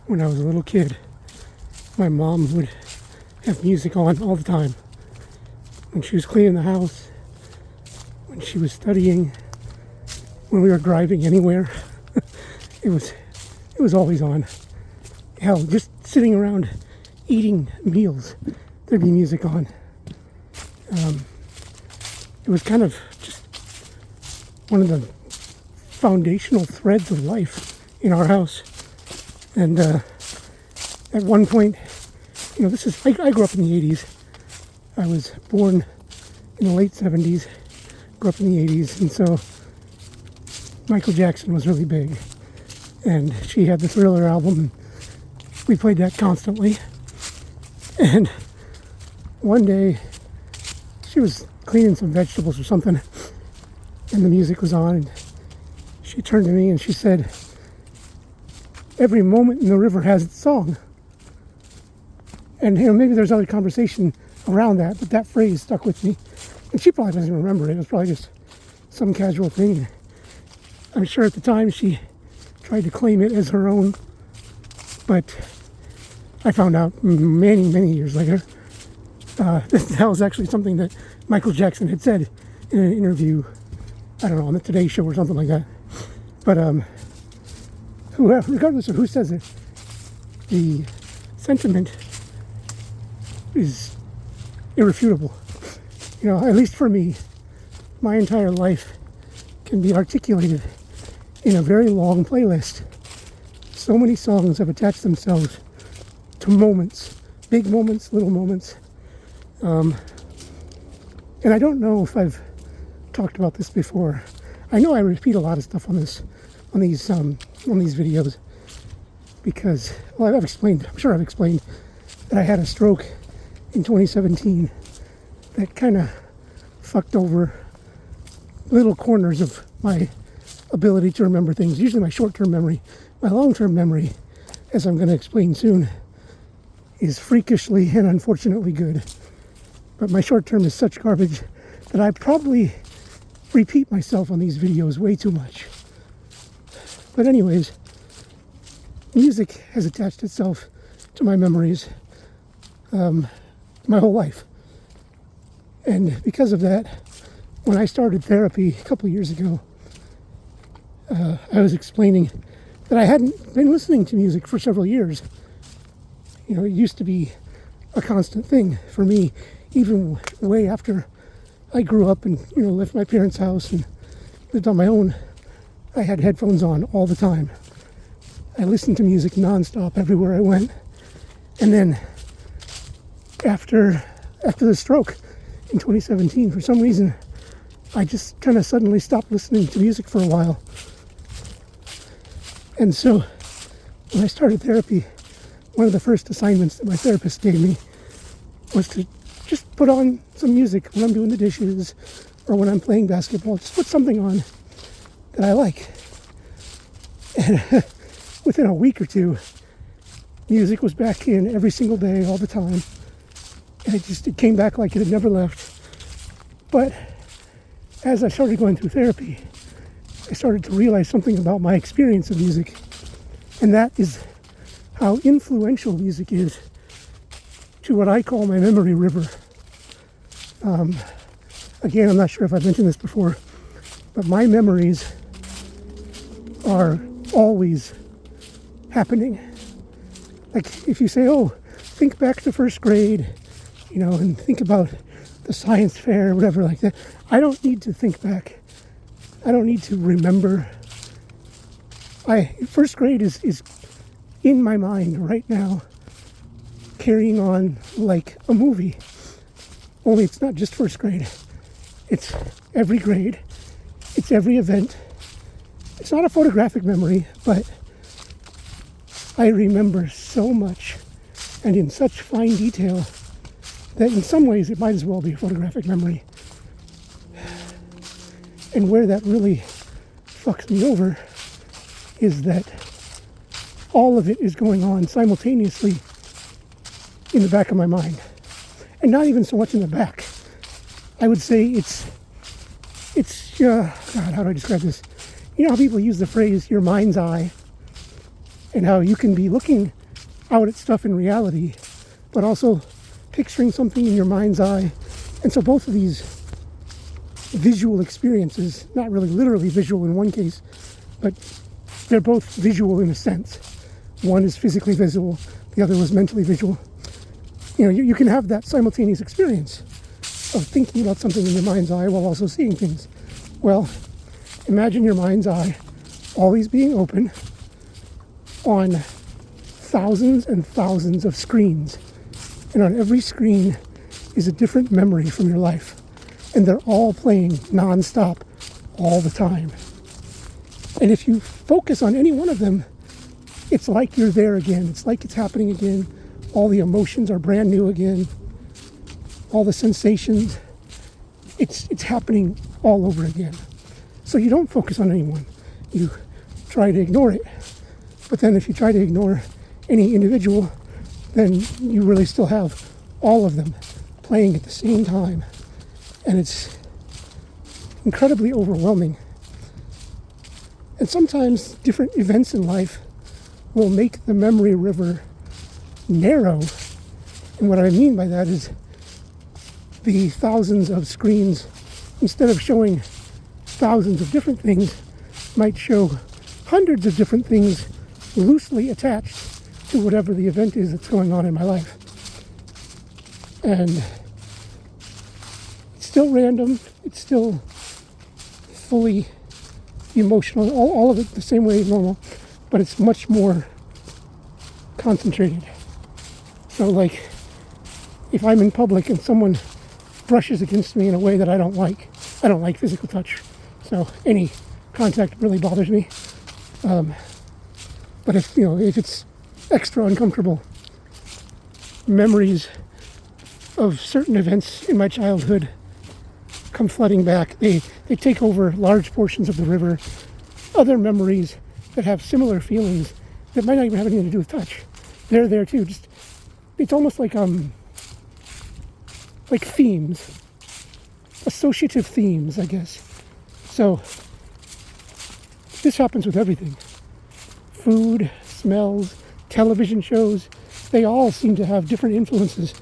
when I was a little kid, my mom would have music on all the time. When she was cleaning the house, when she was studying, when we were driving anywhere, it was always on. Hell, just sitting around eating meals, there'd be music on. It was kind of just one of the foundational threads of life in our house. And at one point, I grew up in the 80s. I was born in the late 70s, grew up in the 80s, and so Michael Jackson was really big. And she had the Thriller album, and we played that constantly. And one day, she was cleaning some vegetables or something, and the music was on, and she turned to me and she said, "Every moment in the river has its song." And maybe there's other conversation around that, but that phrase stuck with me. And she probably doesn't remember it. It was probably just some casual thing. I'm sure at the time she tried to claim it as her own, but I found out many, many years later that was actually something that Michael Jackson had said in an interview, I don't know, on the Today Show or something like that. But regardless of who says it, the sentiment is irrefutable. At least for me, my entire life can be articulated in a very long playlist. So many songs have attached themselves to moments, big moments, little moments. And I don't know if I've talked about this before. I know I repeat a lot of stuff on these videos because, well, I'm sure I've explained that I had a stroke in 2017 that kind of fucked over little corners of my ability to remember things. Usually my short-term memory. My long-term memory, as I'm going to explain soon, is freakishly and unfortunately good. But my short-term is such garbage that I probably repeat myself on these videos way too much. But anyways, music has attached itself to my memories my whole life. And because of that, when I started therapy a couple years ago, I was explaining that I hadn't been listening to music for several years. It used to be a constant thing for me, even way after I grew up and, left my parents' house and lived on my own. I had headphones on all the time. I listened to music nonstop everywhere I went. And then after the stroke in 2017, for some reason, I just kind of suddenly stopped listening to music for a while. And so when I started therapy, one of the first assignments that my therapist gave me was to just put on some music when I'm doing the dishes or when I'm playing basketball. Just put something on that I like. And within a week or two, music was back in every single day, all the time. And it came back like it had never left. But as I started going through therapy, I started to realize something about my experience of music. And that is how influential music is to what I call my memory river. Again, I'm not sure if I've mentioned this before, but my memories are always happening. Like if you say, oh, think back to first grade, and think about the science fair or whatever like that. I don't need to think back. I don't need to remember. First grade is in my mind right now, carrying on like a movie. Only it's not just first grade. It's every grade. It's every event. It's not a photographic memory, but I remember so much and in such fine detail that in some ways it might as well be a photographic memory. And where that really fucks me over is that all of it is going on simultaneously in the back of my mind. And not even so much in the back. I would say it's God, how do I describe this? You know how people use the phrase, your mind's eye? and how you can be looking out at stuff in reality, but also picturing something in your mind's eye. And so both of these visual experiences, not really literally visual in one case, but they're both visual in a sense. One is physically visual, the other was mentally visual. You can have that simultaneous experience of thinking about something in your mind's eye while also seeing things. Well, imagine your mind's eye always being open on thousands and thousands of screens. And on every screen is a different memory from your life. And they're all playing nonstop all the time. And if you focus on any one of them, it's like you're there again. It's like it's happening again. All the emotions are brand new again. All the sensations, it's happening all over again. So you don't focus on anyone. You try to ignore it. But then if you try to ignore any individual, then you really still have all of them playing at the same time. And it's incredibly overwhelming. And sometimes different events in life will make the memory river narrow. And what I mean by that is the thousands of screens, instead of showing thousands of different things, might show hundreds of different things loosely attached to whatever the event is that's going on in my life. And it's still random, it's still fully emotional, all of it the same way as normal, but it's much more concentrated. So like, if I'm in public and someone brushes against me in a way that I don't like physical touch, so any contact really bothers me. But if it's extra uncomfortable, memories of certain events in my childhood come flooding back. They take over large portions of the river. Other memories that have similar feelings that might not even have anything to do with touch, they're there too. Just it's almost like themes, associative themes, I guess. So this happens with everything. Food, smells, television shows, they all seem to have different influences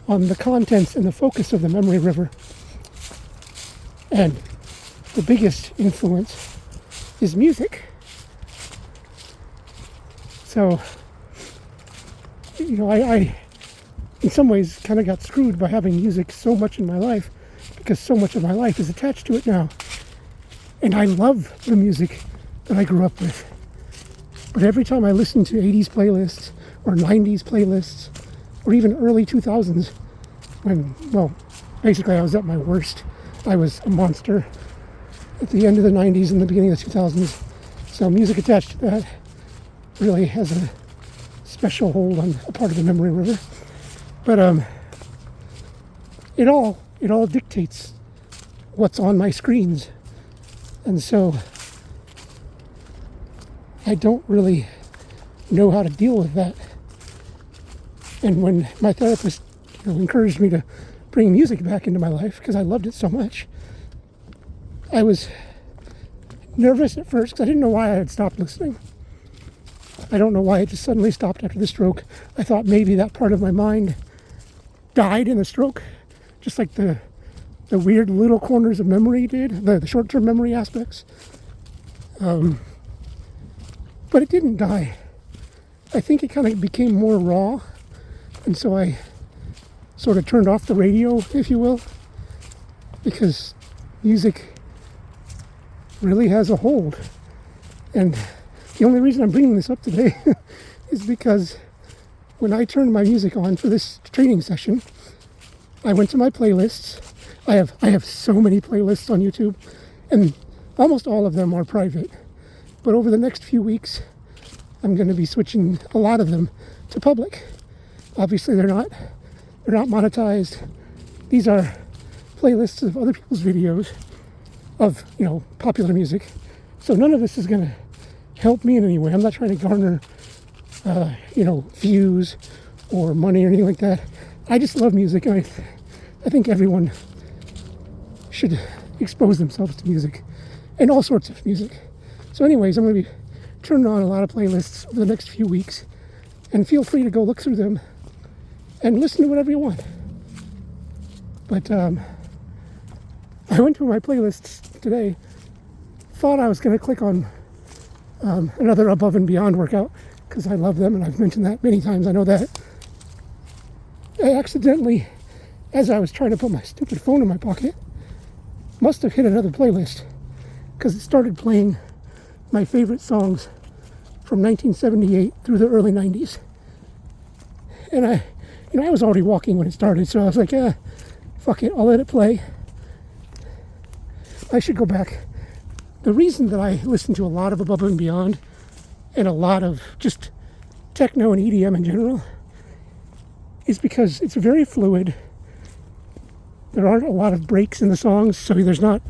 on the contents and the focus of the memory river. And the biggest influence is music. So, I in some ways kind of got screwed by having music so much in my life, because so much of my life is attached to it now. And I love the music that I grew up with. But every time I listen to 80s playlists or 90s playlists or even early 2000s, when, basically I was at my worst. I was a monster at the end of the 90s and the beginning of the 2000s. So music attached to that really has a special hold on a part of the memory river. But it all dictates what's on my screens. And so I don't really know how to deal with that. And when my therapist encouraged me to bring music back into my life, because I loved it so much, I was nervous at first because I didn't know why I had stopped listening. I don't know why it just suddenly stopped after the stroke. I thought maybe that part of my mind died in the stroke, just like the weird little corners of memory did, the short-term memory aspects. But it didn't die. I think it kind of became more raw, and so I sort of turned off the radio, if you will, because music really has a hold. And the only reason I'm bringing this up today is because when I turned my music on for this training session, I went to my playlists. I have so many playlists on YouTube, and almost all of them are private. But over the next few weeks, I'm going to be switching a lot of them to public. Obviously, they're not monetized. These are playlists of other people's videos of, popular music. So none of this is going to help me in any way. I'm not trying to garner, views or money or anything like that. I just love music, and I think everyone should expose themselves to music and all sorts of music. So anyways, I'm going to be turn on a lot of playlists over the next few weeks, and feel free to go look through them and listen to whatever you want. But I went to my playlists today, thought I was going to click on another Above and Beyond workout, because I love them, and I've mentioned that many times, I know that. I accidentally, as I was trying to put my stupid phone in my pocket, must have hit another playlist, because it started playing my favorite songs from 1978 through the early 90s. And I was already walking when it started, so I was like, fuck it, I'll let it play. I should go back. The reason that I listen to a lot of Above and Beyond and a lot of just techno and EDM in general is because it's very fluid. There aren't a lot of breaks in the songs, so there's not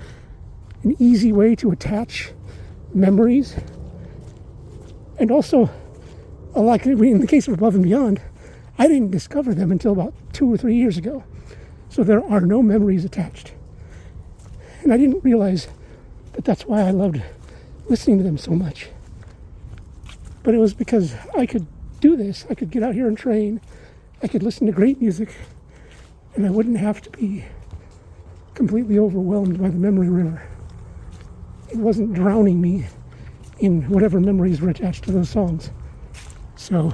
an easy way to attach memories. And also, like in the case of Above and Beyond, I didn't discover them until about 2 or 3 years ago. So there are no memories attached. And I didn't realize that that's why I loved listening to them so much. But it was because I could do this. I could get out here and train. I could listen to great music. And I wouldn't have to be completely overwhelmed by the memory river. It wasn't drowning me in whatever memories were attached to those songs. So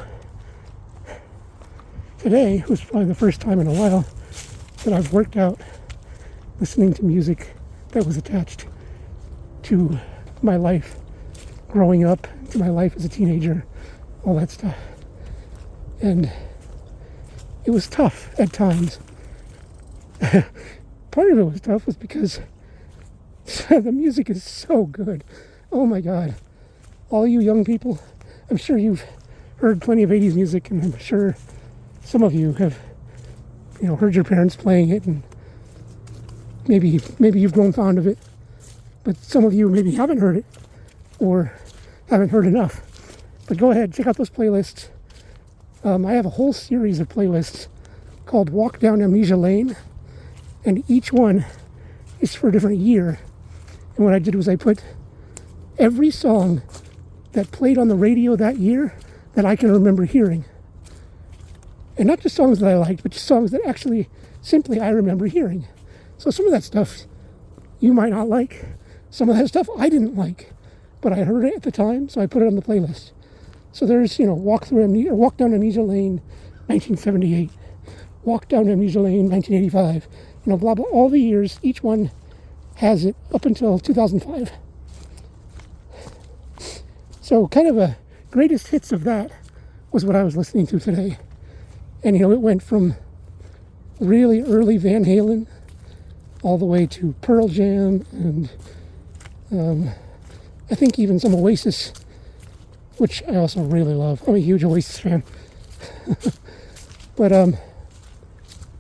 today was probably the first time in a while that I've worked out listening to music that was attached to my life growing up, to my life as a teenager, all that stuff. And it was tough at times. Part of it was tough was because the music is so good. Oh my God. All you young people, I'm sure you've heard plenty of 80s music, and I'm sure some of you have, heard your parents playing it, and maybe you've grown fond of it. But some of you maybe haven't heard it, or haven't heard enough. But go ahead, check out those playlists. I have a whole series of playlists called Walk Down Amnesia Lane, and each one is for a different year. And what I did was I put every song that played on the radio that year that I can remember hearing. And not just songs that I liked, but just songs that actually simply I remember hearing. So some of that stuff you might not like. Some of that stuff I didn't like, but I heard it at the time, so I put it on the playlist. So there's, Walk Down Amnesia Lane, 1978. Walk Down Amnesia Lane, 1985. Blah, blah, all the years, each one has it up until 2005. So kind of a greatest hits of that was what I was listening to today. And, it went from really early Van Halen all the way to Pearl Jam and I think even some Oasis, which I also really love. I'm a huge Oasis fan. But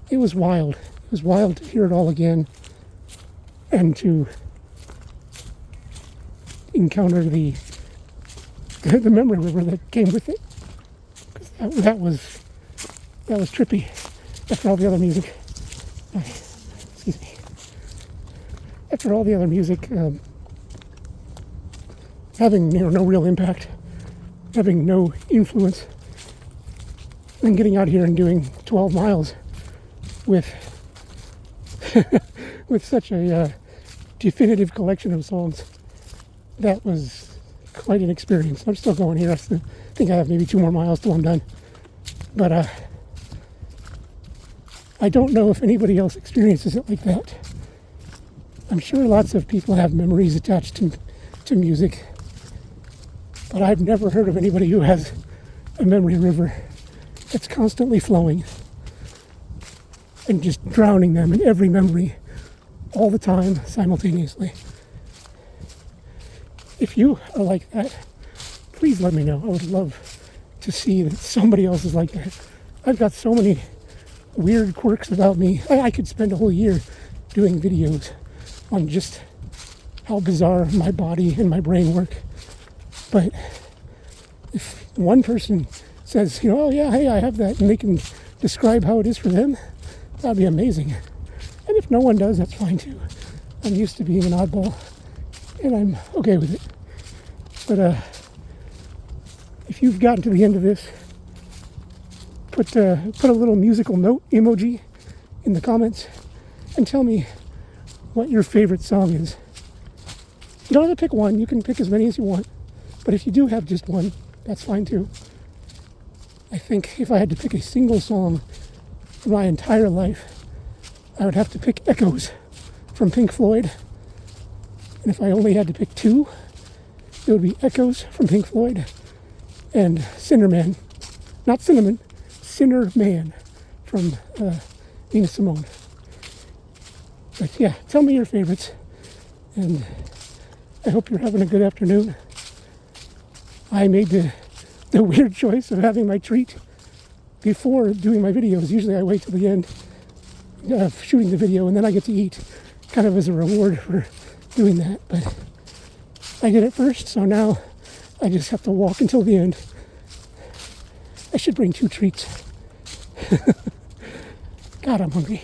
it was wild. It was wild to hear it all again and to encounter the memory river that came with it. That was trippy after all the other music. Excuse me. After all the other music having no real impact, having no influence, and getting out here and doing 12 miles with with such a definitive collection of songs, that was quite an experience. I'm still going here. I think I have maybe 2 more miles till I'm done. But I don't know if anybody else experiences it like that. I'm sure lots of people have memories attached to music, but I've never heard of anybody who has a memory river that's constantly flowing and just drowning them in every memory all the time simultaneously. If you are like that, please let me know. I would love to see that somebody else is like that. I've got so many weird quirks about me. I could spend a whole year doing videos on just how bizarre my body and my brain work. But if one person says, oh yeah, hey, I have that, and they can describe how it is for them, that'd be amazing. And if no one does, that's fine too. I'm used to being an oddball, and I'm okay with it. But if you've gotten to the end of this, put a little musical note emoji in the comments and tell me what your favorite song is. You don't have to pick one. You can pick as many as you want. But if you do have just one, that's fine too. I think if I had to pick a single song for my entire life, I would have to pick Echoes from Pink Floyd. And if I only had to pick two, it would be Echoes from Pink Floyd and Sinner Man. Not Cinnamon, Sinner Man from Nina Simone. But yeah, tell me your favorites. And I hope you're having a good afternoon. I made the weird choice of having my treat before doing my videos. Usually I wait till the end of shooting the video and then I get to eat, kind of as a reward for doing that. But I did it first, so now I just have to walk until the end. I should bring 2 treats. God, I'm hungry.